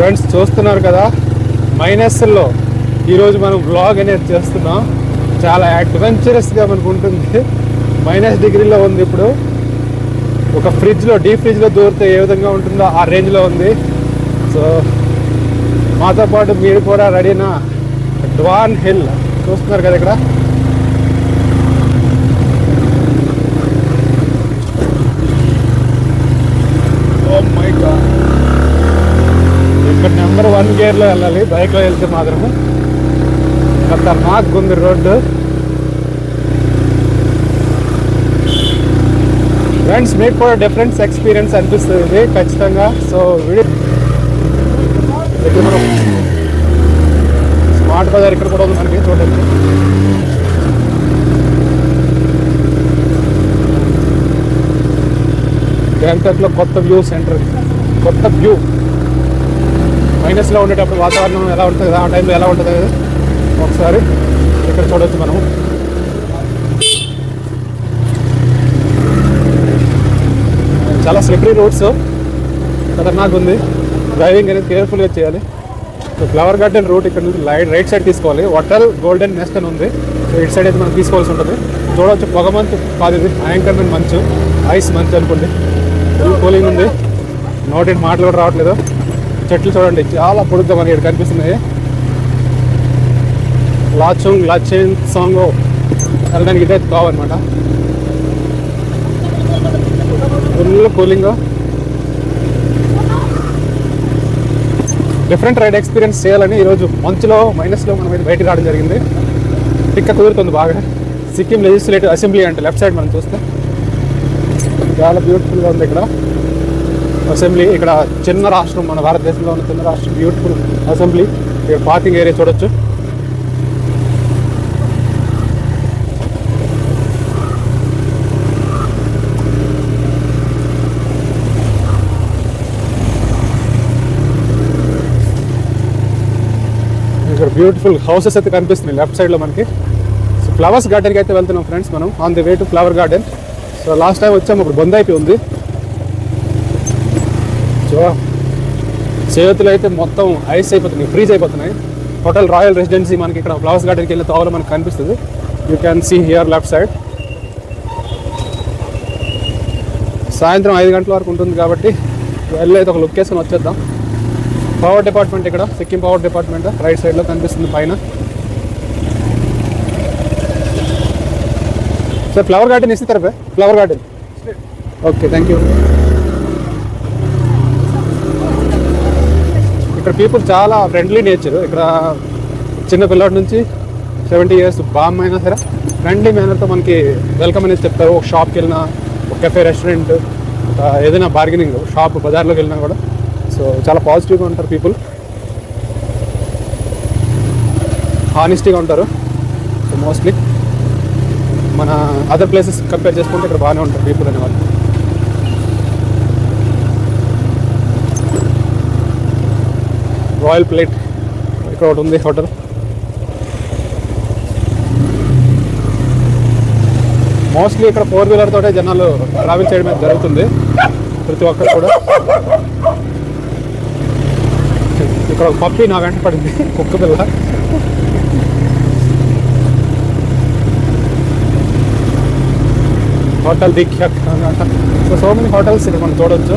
Friends చూస్తున్నారు కదా, మైనస్లో ఈరోజు మనం వ్లాగ్ అనేది చేస్తున్నాం. చాలా అడ్వెంచరస్గా మనకు ఉంటుంది. -డిగ్రీలో ఉంది. ఇప్పుడు ఒక ఫ్రిడ్జ్లో, డీప్ ఫ్రిడ్జ్లో దూరితే ఏ విధంగా ఉంటుందో ఆ రేంజ్లో ఉంది. సో మాతో పాటు మీరు కూడా రెడీనా? డ్వాన్ హిల్ చూస్తున్నారు కదా ఇక్కడ. ఓ మై గాడ్, ఇక్కడ నెంబర్ 1 గేర్లో వెళ్ళాలి బైక్లో వెళ్తే మాత్రమే. ఖతర్నాక్ ఉంది రోడ్డు. ఫ్రెండ్స్ మీకు కూడా డిఫరెన్స్ ఎక్స్పీరియన్స్ అనిపిస్తుంది ఇది ఖచ్చితంగా. సో మనం స్మార్ట్ బజార్ ఇక్కడ కూడా ఉంది మనకి చూడండి. బ్యాంకాక్లో కొత్త వ్యూ సెంటర్, కొత్త వ్యూ. మైనస్లో ఉండేటప్పుడు వాతావరణం ఎలా ఉంటుంది, ఆ టైంలో ఎలా ఉంటుంది ఒకసారి ఇక్కడ చూడవచ్చు మనం. చాలా స్లిపరీ రోడ్స్, ఖతర్నాక్ ఉంది. డ్రైవింగ్ అనేది కేర్ఫుల్గా చేయాలి. సో ఫ్లవర్ గార్డెన్ రూట్ ఇక్కడ నుంచి రైట్ సైడ్ తీసుకోవాలి. హోటల్ గోల్డెన్ నెస్ట్ అని ఉంది. సో ఇటు సైడ్ అయితే మనం తీసుకోవాల్సి ఉంటుంది. చూడవచ్చు పొగ మంచు కాదు, ఇది యాంకర్మెంట్ మంచు, ఐస్ మంచు అనుకోండి. కూలింగ్ ఉంది. నోటి మాటలు కూడా రావట్లేదు. చెట్లు చూడండి చాలా పొడుగ్గా మనకి ఇక్కడ కనిపిస్తున్నాయి. లాచెన్ సాంగ్ వెళ్ళడానికి ఇదే కావన్నమాట. Full cooling. Different ride experience చేయాలని ఈరోజు మంచులో, మైనస్లో మనం బయటకు రావడం జరిగింది. టిక్క కుదురుతుంది బాగా. సిక్కిం లెజిస్లేటివ్ అసెంబ్లీ అంటే లెఫ్ట్ సైడ్ మనం చూస్తే చాలా బ్యూటిఫుల్గా ఉంది ఇక్కడ అసెంబ్లీ. ఇక్కడ చిన్న రాష్ట్రం, మన భారతదేశంలో ఉన్న చిన్న రాష్ట్రం, బ్యూటిఫుల్ అసెంబ్లీ. ఇక్కడ పార్కింగ్ ఏరియా చూడొచ్చు. ఇక్కడ బ్యూటిఫుల్ హౌసెస్ అయితే కనిపిస్తున్నాయి లెఫ్ట్ సైడ్లో మనకి. సో ఫ్లవర్స్ గార్డెన్కి అయితే వెళ్తున్నాం ఫ్రెండ్స్ మనం, on the way to flower garden. So last time వచ్చాము, ఇప్పుడు బంద్ అయిపోయి ఉంది. సో చేతులు అయితే మొత్తం ఐస్ అయిపోతున్నాయి, ఫ్రీజ్ అయిపోతున్నాయి. హోటల్ రాయల్ రెసిడెన్సీ మనకి ఇక్కడ ఫ్లవర్స్ గార్డెన్కి వెళ్ళే తోవలో మనకు కనిపిస్తుంది. You can see here left side. సాయంత్రం 5 గంటల వరకు ఉంటుంది కాబట్టి వెళ్ళైతే ఒక లుక్ వేసుకొని వచ్చేద్దాం. పవర్ డిపార్ట్మెంట్ ఇక్కడ, సిక్కిం పవర్ డిపార్ట్మెంట్ రైట్ సైడ్లో కనిపిస్తుంది పైన. సార్ ఫ్లవర్ గార్డెన్ ఇస్తే తరఫే flower garden. Okay, thank you. ఇక్కడ పీపుల్ చాలా ఫ్రెండ్లీ నేచర్. ఇక్కడ చిన్న పిల్లడి నుంచి 70 ఇయర్స్ బామ్ అయినా సరే ఫ్రెండ్లీ మేనర్తో మనకి వెల్కమ్ అనేది చెప్తారు. ఒక షాప్కి వెళ్ళినా, ఒక కెఫే, రెస్టారెంట్, ఏదైనా బార్గెనింగ్ షాప్, బజార్లోకి వెళ్ళినా కూడా సో చాలా పాజిటివ్గా ఉంటారు పీపుల్. హానెస్టీగా ఉంటారు. సో మోస్ట్లీ మన అదర్ ప్లేసెస్ కంపేర్ చేసుకుంటే ఇక్కడ బాగానే ఉంటారు పీపుల్ అనేవాళ్ళు. రాయల్ ప్లేట్ ఇక్కడ ఒకటి ఉంది హోటల్. మోస్ట్లీ ఇక్కడ 4 వీలర్ తోటే జనాలు ట్రావెల్ చేయడం జరుగుతుంది, ప్రతి ఒక్కరు కూడా. ఇక్కడ ఒక పప్పి నా వెంట పడింది, కుక్క పిల్ల. హోటల్ దీక్ష అన్నమాట. సో మెనీ హోటల్స్ ఇది మనం చూడవచ్చు.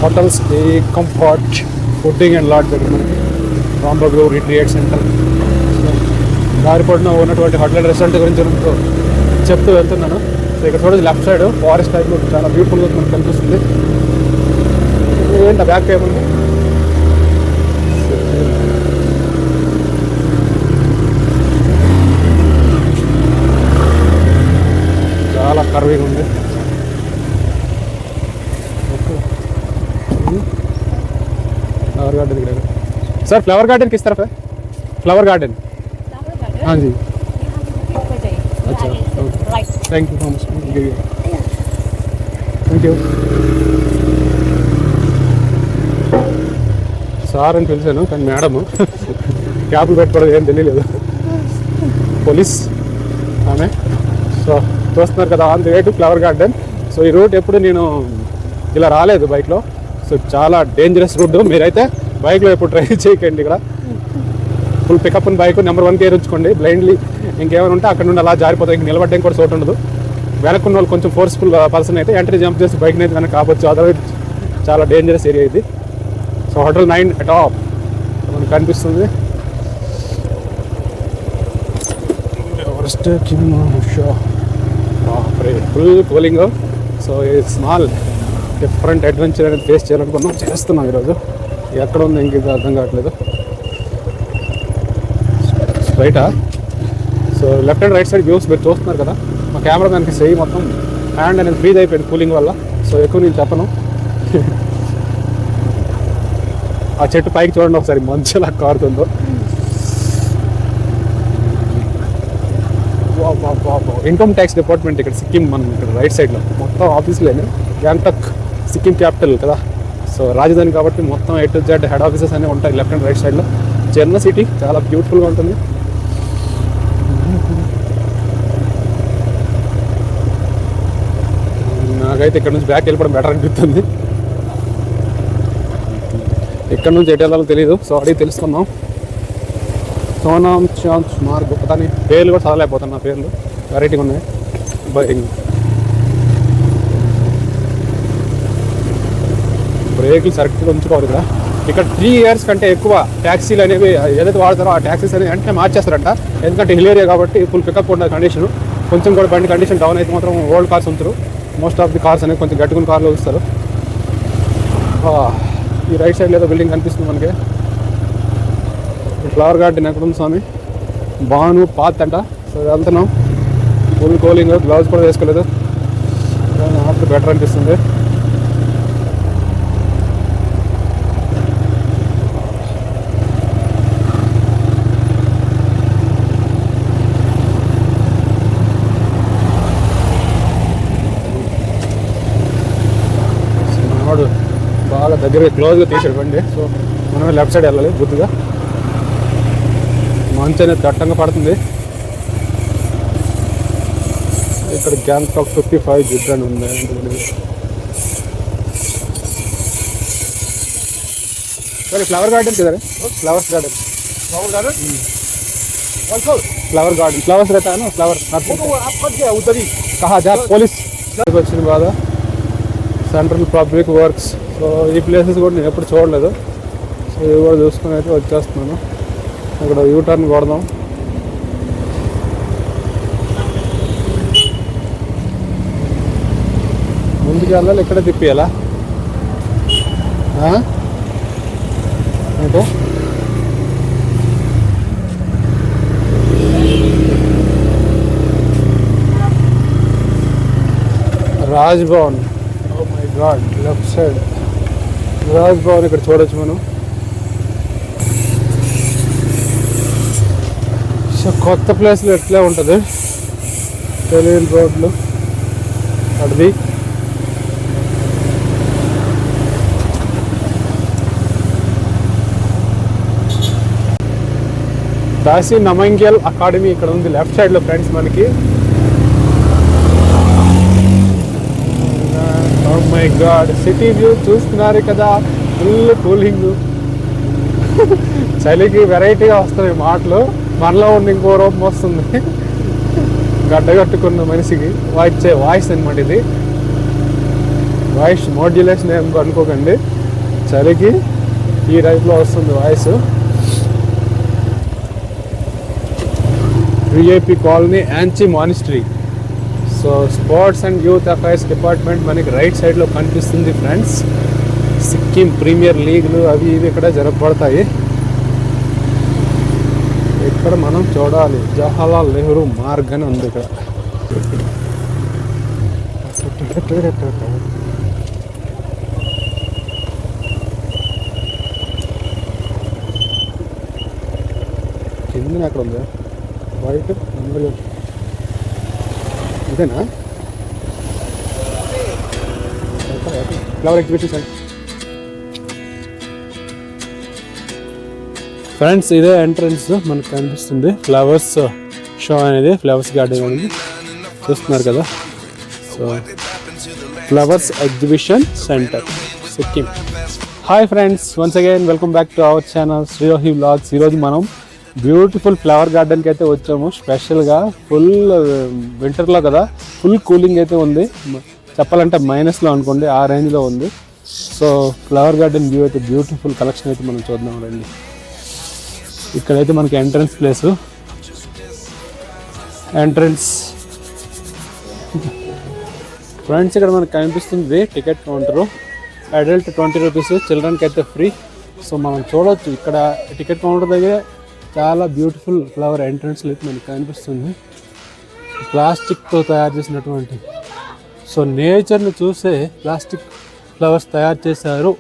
Hotels, the comfort, fooding and lodge దగ్గర మనకి రాంబాబు రిట్రియేట్ సెంటర్. దారిపడిన ఉన్నటువంటి హోటల్ రెస్టారెంట్ గురించి చెప్తూ వెళ్తున్నాను. సో ఇక్కడ చూడండి లెఫ్ట్ సైడ్ ఫారెస్ట్ టైప్లో చాలా బ్యూటిఫుల్గా మనకు కనిపిస్తుంది. ఏంటి బ్యాక్ ఏముంది? చాలా కర్వీగా ఉంది. Flower garden sir, flower garden किस तरफ है? फ्लावर गार्डन हाँ जी, अच्छा thank you so much, thank you sir అని పిలిచాను కానీ మేడము క్యాబ్లు పెట్టుకోవడం ఏం తెలియలేదు. పోలీస్ సో చూస్తున్నారు కదా on the way to flower garden. So ఈ రూట్ ఎప్పుడు నేను ఇలా రాలేదు బైక్లో. సో చాలా డేంజరస్ రూట్, మీరైతే బైక్లో ఎప్పుడు ట్రై చేయకండి. ఇక్కడ ఫుల్ పికప్ ఉన్న బైక్ నెంబర్ 1 కేర్ ఉంచుకోండి. బ్లైండ్లీ ఇంకేమైనా ఉంటే అక్కడ నుండి అలా జారిపోతాయి, ఇంక నిలబడ్డానికి కూడా చోటు ఉండదు. వెనక్కున్న వాళ్ళు కొంచెం ఫోర్స్ఫుల్ పర్సన్ అయితే ఎంట్రీ జంప్ చేసి బైక్ అయితే వెనక కావచ్చు, అదర్వైజ్ చాలా డేంజరస్ ఏరియా ఇది. సో హోటల్ 9 టాప్ మనకు కనిపిస్తుంది. Full cooling. సో ఈ స్మాల్ డిఫరెంట్ అడ్వెంచర్ అనేది ఫేస్ చేయాలనుకున్నాం, చేస్తున్నాం ఈరోజు. ఎక్కడ ఉంది ఇంక అర్థం కావట్లేదు. రైటా? So left and right side views మీరు చూస్తున్నారు కదా. మా కెమెరా దానికి చెయ్యి మొత్తం హ్యాండ్ అనేది ఫ్రీజ్ అయిపోయింది కూలింగ్ వల్ల. సో ఎక్కువ నేను చెప్పను. ఆ చెట్టు పైకి చూడండి ఒకసారి, మంచి ఎలా కారుతుందో. ఇన్కమ్ ట్యాక్స్ డిపార్ట్మెంట్ ఇక్కడ సిక్కిం, మనం ఇక్కడ రైట్ సైడ్లో మొత్తం ఆఫీసులేని. గ్యాంగ్టాక్ సిక్కిం క్యాపిటల్ కదా, సో రాజధాని కాబట్టి మొత్తం A to Z head offices అనేవి ఉంటాయి లెఫ్ట్ అండ్ రైట్ సైడ్లో. చిన్న సిటీ, చాలా బ్యూటిఫుల్గా ఉంటుంది. నాకైతే ఇక్కడ నుంచి బ్యాక్ వెళ్ళిపోవడం బెటర్ అనిపిస్తుంది. ఇక్కడ నుంచి ఎటు వెళ్ళాలో తెలియదు, సో అడిగి తెలుసుకుందాం. సోనామ్ చాంద్ మార్గ్, దాని పేర్లు కూడా చదవలేకపోతాను, నా పేర్లు వెరైటీగా ఉన్నాయి. బ్రేకులు సరిగ్గా ఉంచుకోవాలి ఇక్కడ. ఇక్కడ 3 years కంటే ఎక్కువ ట్యాక్సీలు అనేవి ఏదైతే వాడతారో ఆ ట్యాక్సీస్ అనేవి వెంటనే మార్చేస్తారంట. ఎందుకంటే హిల్ ఏరియా కాబట్టి ఫుల్ పికప్ ఉన్న కండిషన్. కొంచెం కూడా బండి కండిషన్ డౌన్ అయితే మాత్రం ఓల్డ్ కార్స్ ఉంచరు. మోస్ట్ ఆఫ్ ది కార్స్ అనేవి కొంచెం గట్టుకున్న కార్లో వస్తారు. ఈ రైట్ సైడ్ ఏదో బిల్డింగ్ కనిపిస్తుంది మనకి. ఫ్లవర్ గార్డెన్ ఎక్కడ ఉంది స్వామి? బాను పాత్ అంట. సో వెళ్తున్నాం. ఫుల్ కూలింగ్, గ్లౌజ్ కూడా వేసుకోలేదు, ఆఫ్టర్ బెటర్ అనిపిస్తుంది. బాగా దగ్గర క్లోజ్గా తీసాడు బండి. సో మనమే లెఫ్ట్ సైడ్ వెళ్ళాలి బుద్ధిగా. మంచి అనేది దట్టంగా పడుతుంది. ఇక్కడ గ్యాంగ్టాక్ 55 జిడ్ అని ఉంది. సరే ఫ్లవర్ గార్డెన్ కిधर flowers garden. Flower garden flowers रहता है ना, फ्लावर कहाँ जहाँ पुलिस వచ్చిన బాధ. Central public works. సో ఈ ప్లేసెస్ కూడా నేను ఎప్పుడు చూడలేదు. సో ఇవి కూడా చూసుకొని అయితే వచ్చేస్తున్నాను. ఇక్కడ యూటర్న్ కొడదాం. ముందుకు వెళ్ళాలి, ఇక్కడే తిప్పియాలా అంటే? Raj Bhavan, oh my god, left side Raj Bhavan ఇక్కడ చూడొచ్చు మనం. సో కొత్త ప్లేస్లో ఎట్లా ఉంటుంది తెలియని రోడ్లు. అడిది దాసి నమంగ్యల్ అకాడమీ ఇక్కడ ఉంది లెఫ్ట్ సైడ్లో ఫ్రెండ్స్ మనకి. Oh my god, city view చూస్తున్నారు కదా, ఫుల్ కూలింగ్. చలికి వెరైటీగా వస్తాయి మాటలు, మనలో ఉన్న ఇంకో రూపం వస్తుంది. గడ్డగట్టుకున్న మనిషికి వాయిస్ అనమాట ఇది. వాయిస్ మోడ్యులేషన్ ఏం అనుకోకండి, చలికి ఈ టైప్లో వస్తుంది వాయిస్. విఐపి కాలనీ, యాంచి ministry. So sports and youth affairs department మనకి రైట్ సైడ్లో కనిపిస్తుంది ఫ్రెండ్స్. సిక్కిం ప్రీమియర్ లీగ్లు అవి ఇవి ఇక్కడ జరగబడతాయి. ఇక్కడ మనం చూడాలి జవహర్లాల్ నెహ్రూ మార్గ్ అని ఉంది ఇక్కడ. కింద అక్కడ ఉంది వైట్, ఇదేనా ఫ్లవర్ ఎగ్జిబిషన్ సెంటర్. ఫ్రెండ్స్ ఇదే ఎంట్రన్స్ మనకు కనిపిస్తుంది. ఫ్లవర్స్ షో అనేది, ఫ్లవర్స్ గార్డెన్ అనేది. చూస్తున్నారు కదా. So flowers exhibition centre Sikkim. Hi friends, once again welcome back to our channel Srirohi vlogs. ఈరోజు మనం బ్యూటిఫుల్ ఫ్లవర్ గార్డెన్కి అయితే వచ్చాము. స్పెషల్గా ఫుల్ వింటర్లో కదా, ఫుల్ కూలింగ్ అయితే ఉంది. చెప్పాలంటే మైనస్లో అనుకోండి, ఆ రేంజ్లో ఉంది. సో ఫ్లవర్ గార్డెన్ వ్యూ అయితే బ్యూటిఫుల్ కలెక్షన్ అయితే మనం చూద్దాం రండి. ఇక్కడైతే మనకి ఎంట్రన్స్ ప్లేసు, ఎంట్రన్స్ ఫ్రెండ్స్. ఇక్కడ మనకు కనిపిస్తుంది టికెట్ కౌంటరు. అడల్ట్ 20 రూపీస్, చిల్డ్రన్కి అయితే ఫ్రీ. సో మనం చూడవచ్చు ఇక్కడ టికెట్ కౌంటర్ దగ్గర చాలా బ్యూటిఫుల్ ఫ్లవర్ ఎంట్రన్స్లో అయితే మనకు కనిపిస్తుంది. ప్లాస్టిక్తో తయారు చేసినటువంటి, సో నేచర్ని చూసే ప్లాస్టిక్ ఫ్లవర్స్ తయారు చేశారు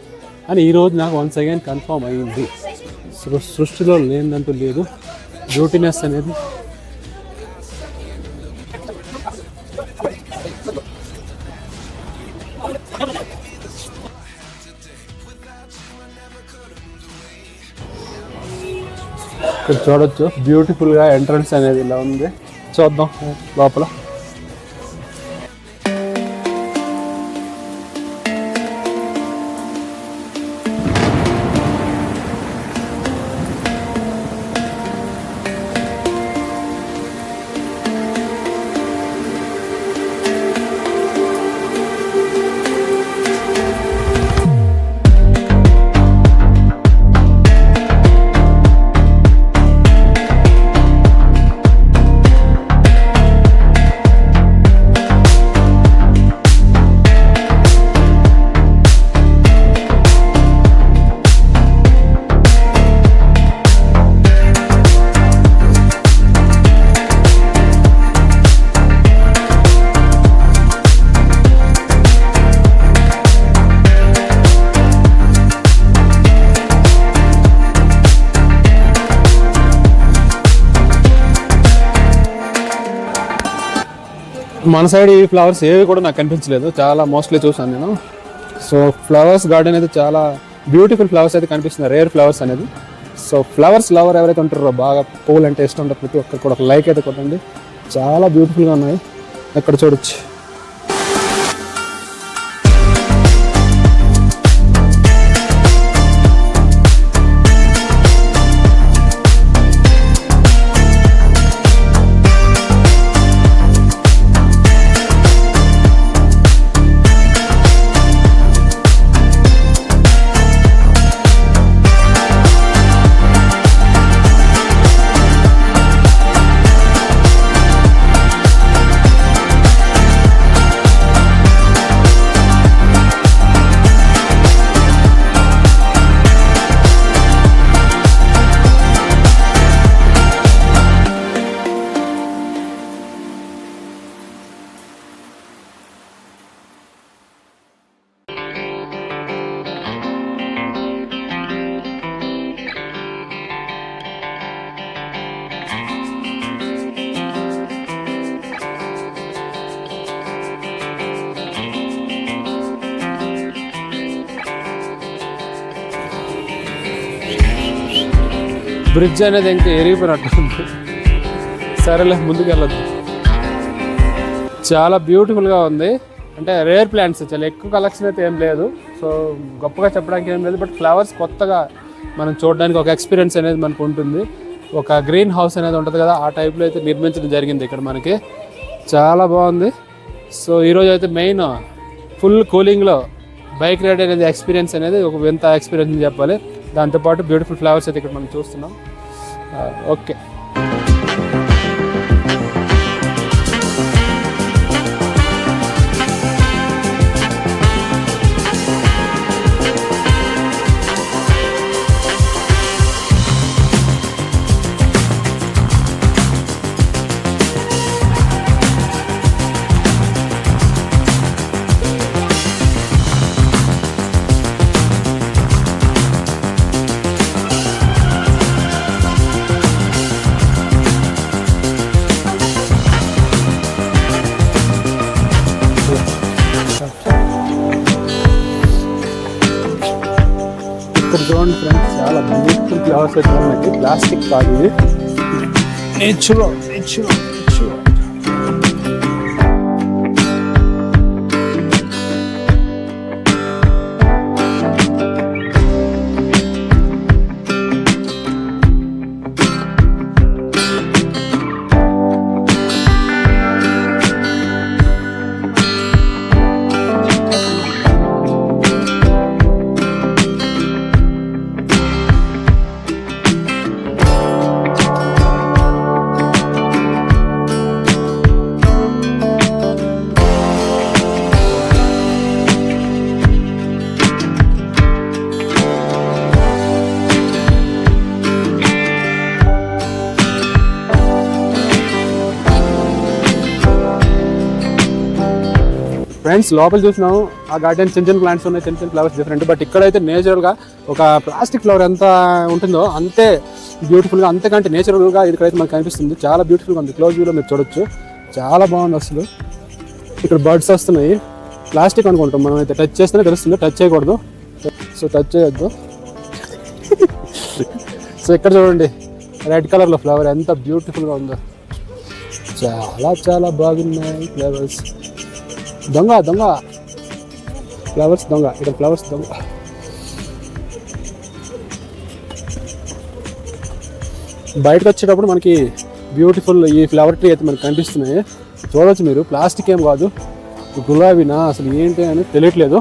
అని ఈరోజు నాకు వన్స్ అగైన్ కన్ఫర్మ్ అయ్యింది. సృష్టిలో లేదంటూ లేదు, బ్యూటీనెస్ అనేది. ఇక్కడ చూడొచ్చు బ్యూటిఫుల్గా ఎంట్రన్స్ అనేది ఇలా ఉంది. చూద్దాం లోపల. మన సైడ్ ఈ ఫ్లవర్స్ ఏవి కూడా నాకు కనిపించలేదు, చాలా మోస్ట్లీ చూసాను నేను. సో ఫ్లవర్స్ గార్డెన్ అయితే చాలా బ్యూటిఫుల్ ఫ్లవర్స్ అయితే కనిపిస్తున్నాయి, రేర్ ఫ్లవర్స్ అనేది. సో ఫ్లవర్స్ లవర్ ఎవరైతే ఉంటారో, బాగా పూలు అంటే ఇష్టం ఉంటారు, ప్రతి ఒక్కరు కూడా ఒక లైక్ అయితే కొట్టండి. చాలా బ్యూటిఫుల్గా ఉన్నాయి, అక్కడ చూడొచ్చు. బ్రిడ్జ్ అనేది ఇంకా ఎరిగిపోయినట్టుంది. సరేలే, ముందుకు వెళ్ళొద్దు. చాలా బ్యూటిఫుల్గా ఉంది. అంటే రేర్ ప్లాంట్స్, చాలా ఎక్కువ కలెక్షన్ అయితే ఏం లేదు. సో గొప్పగా చెప్పడానికి ఏం లేదు, బట్ ఫ్లవర్స్ కొత్తగా మనం చూడడానికి ఒక ఎక్స్పీరియన్స్ అనేది మనకు ఉంటుంది. ఒక గ్రీన్ హౌస్ అనేది ఉంటుంది కదా, ఆ టైప్లో అయితే నిర్మించడం జరిగింది ఇక్కడ మనకి. చాలా బాగుంది. సో ఈరోజు అయితే మెయిన్ ఫుల్ కూలింగ్లో బైక్ రైడ్ అనేది ఎక్స్పీరియన్స్ అనేది ఒక వింత ఎక్స్పీరియన్స్ అని చెప్పాలి. దాంతోపాటు బ్యూటిఫుల్ ఫ్లవర్స్ అయితే ఇక్కడ మనం చూస్తున్నాం. ఓకే, ఇక్కడ చూడండి ఫ్రెండ్స్, చాలా బ్యూటిఫుల్ ఫ్లవర్స్ అయితే ఉన్నాయి. ప్లాస్టిక్ కాదు ఇది, నేచురల్. ఫ్రెండ్స్ లోపల చూసినాము ఆ గార్డెన్ చిన్న చిన్న ప్లాంట్స్ ఉన్నాయి, చిన్న చిన్న ఫ్లవర్స్ డిఫరెంట్. బట్ ఇక్కడైతే నేచురల్గా ఒక ప్లాస్టిక్ ఫ్లవర్ ఎంత ఉంటుందో అంతే బ్యూటిఫుల్గా, అంతకంటే నేచురల్గా ఇక్కడైతే మనకు కనిపిస్తుంది. చాలా బ్యూటిఫుల్గా ఉంది. క్లోజ్ వ్యూలో మీరు చూడొచ్చు, చాలా బాగుంది అసలు. ఇక్కడ బర్డ్స్ వస్తున్నాయి. ప్లాస్టిక్ అనుకుంటాం మనం, అయితే టచ్ చేస్తేనే తెలుస్తుంది, టచ్ చేయకూడదు. సో టచ్ చేయొద్దు. సో ఇక్కడ చూడండి రెడ్ కలర్లో ఫ్లవర్ ఎంత బ్యూటిఫుల్గా ఉందో, చాలా చాలా బాగున్నాయి ఫ్లవర్స్. దొంగ దొంగ ఫ్లవర్స్, దొంగ ఇక్కడ ఫ్లవర్స్ దొంగ. బయటకు వచ్చేటప్పుడు మనకి బ్యూటిఫుల్ ఈ ఫ్లవర్ ట్రీ అయితే మనకు కనిపిస్తున్నాయి. చూడవచ్చు మీరు, ప్లాస్టిక్ ఏం కాదు, గులాబీనా అసలు ఏంటి అని తెలియట్లేదు,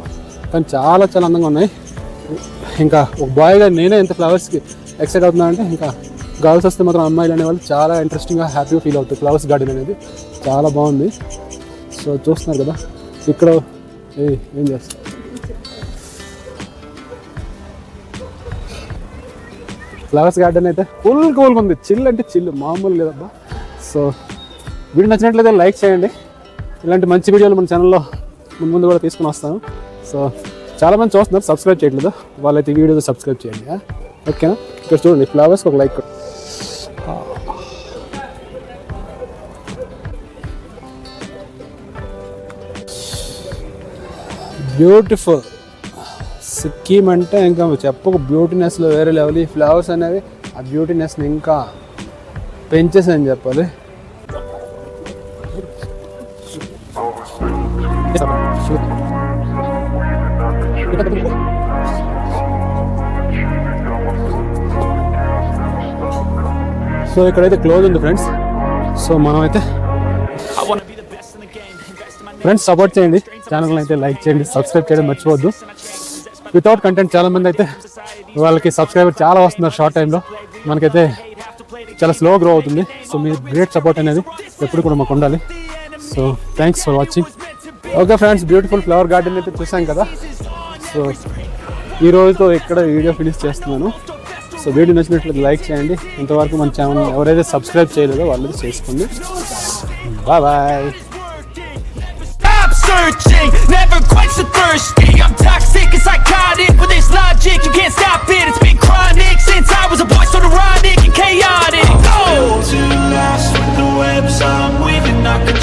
కానీ చాలా చాలా అందంగా ఉన్నాయి. ఇంకా ఒక బాయ్గా నేనే ఎంత ఫ్లవర్స్కి ఎక్సైట్ అవుతున్నా అంటే, ఇంకా గర్ల్స్ వస్తే మాత్రం అమ్మాయిలు అనేవాళ్ళు చాలా ఇంట్రెస్టింగ్గా హ్యాపీగా ఫీల్ అవుతాయి. ఫ్లవర్స్ గార్డెన్ అనేది చాలా బాగుంది. సో చూస్తున్నారు కదా ఇక్కడ ఏం చేస్తారు, ఫ్లవర్స్ గార్డెన్ అయితే కూల్గా ఉంది. చిల్ అంటే చిల్, మామూలు లేదబ్బా. సో వీడియో నచ్చినట్లయితే లైక్ చేయండి. ఇలాంటి మంచి వీడియోలు మన ఛానల్లో ముందు కూడా తీసుకుని వస్తాను. సో చాలామంది చూస్తున్నారు, సబ్స్క్రైబ్ చేయట్లేదు, వాళ్ళైతే ఈ వీడియో సబ్స్క్రైబ్ చేయండి. ఓకేనా? ఇక్కడ చూడండి ఫ్లవర్స్కి ఒక లైక్. బ్యూటిఫుల్ సిక్కిం అంటే ఇంకా చెప్పక బ్యూటీనెస్లో వేరే లెవెల్. ఈ ఫ్లవర్స్ అనేవి ఆ బ్యూటీనెస్ని ఇంకా పెంచేసాయని చెప్పాలి. సో ఇక్కడైతే క్లోజ్ ఉంది ఫ్రెండ్స్. సో మనమైతే ఫ్రెండ్స్ సపోర్ట్ చేయండి, ఛానల్ని అయితే లైక్ చేయండి, సబ్స్క్రైబ్ చేయడం మర్చిపోవద్దు. వితౌట్ కంటెంట్ చాలామంది అయితే వాళ్ళకి సబ్స్క్రైబర్ చాలా వస్తున్నారు షార్ట్ టైంలో, మనకైతే చాలా స్లో గ్రో అవుతుంది. సో మీ గ్రేట్ సపోర్ట్ అనేది ఎప్పుడు కూడా మాకు ఉండాలి. So thanks for watching. Okay friends, beautiful flower garden అయితే చూసాం కదా. సో ఈ రోజుతో ఇక్కడ వీడియో ఫినిష్ చేస్తున్నాను. సో వీడియో నచ్చినట్లయితే లైక్ చేయండి. ఇంతవరకు మన ఛానల్ ఎవరైతే సబ్స్క్రైబ్ చేయలేదో వాళ్ళది చేసుకోండి. Bye bye. Searching, never quite so thirsty. I'm toxic, 'cause I got it with this logic. You can't stop it. It's